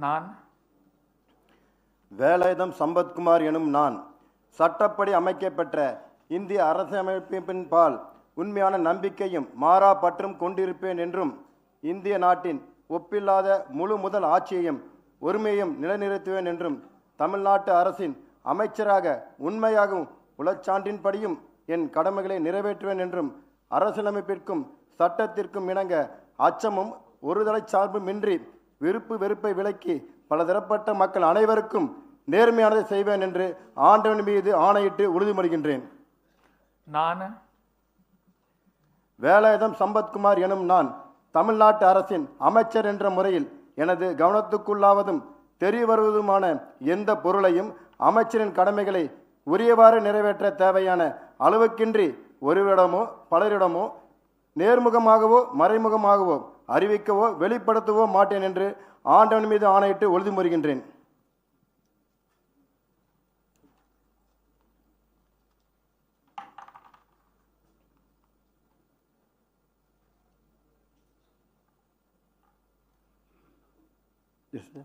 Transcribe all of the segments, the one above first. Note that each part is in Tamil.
நான் வேலாயுதம் சம்பத்குமார் எனும் நான் சட்டப்படி அமைக்கப்பெற்ற இந்திய அரசியலமைப்பின் பால் உண்மையான நம்பிக்கையும் மாறா பற்றும் கொண்டிருப்பேன் என்றும் இந்திய நாட்டின் ஒப்பில்லாத முழு முதல் ஆட்சியையும் ஒருமையையும் நிலைநிறுத்துவேன் என்றும் தமிழ்நாட்டு அரசின் அமைச்சராக உண்மையாகவும் உளச்சான்றின்படியும் என் கடமைகளை நிறைவேற்றுவேன் என்றும் அரசியலமைப்பிற்கும் சட்டத்திற்கும் இணங்க அச்சமும் ஒருதலை சார்புமின்றி விருப்பு வெறுப்பை விலக்கி பலதரப்பட்ட மக்கள் அனைவருக்கும் நேர்மையானதை செய்வேன் என்று ஆண்டவன் மீது ஆணையிட்டு உறுதிமொழிகின்றேன். நான் வேலாயுதம் சம்பத்குமார் எனும் நான் தமிழ்நாட்டு அரசின் அமைச்சர் என்ற முறையில் எனது கவனத்துக்குள்ளாவதும் தெரிய வருவதுமான எந்த பொருளையும் அமைச்சரின் கடமைகளை உரியவாறு நிறைவேற்ற தேவையான அளவுக்கின்றி ஒருவரிடமோ பலரிடமோ நேர்முகமாகவோ மறைமுகமாகவோ அறிவிக்கவோ வெளிப்படுத்தவோ மாட்டேன் என்று ஆண்டவன் மீது ஆணையிட்டு உறுதிமொழிகின்றேன். Yes, sir.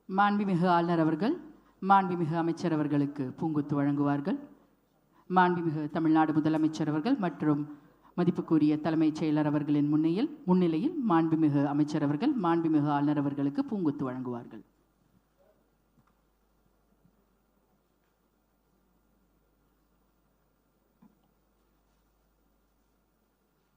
மாண்புமிகு ஆளுநர் அவர்கள் மாண்புமிகு அமைச்சர் அவர்களுக்கு பூங்குத்து வழங்குவார்கள். மாண்புமிகு தமிழ்நாடு முதலமைச்சர் அவர்கள் மற்றும் மதிப்புக்குரிய தலைமைச் செயலர் அவர்களின் முன்னிலையில் மாண்புமிகு அமைச்சர் அவர்கள் மாண்புமிகு ஆளுநர் அவர்களுக்கு பூங்குத்து வழங்குவார்கள்.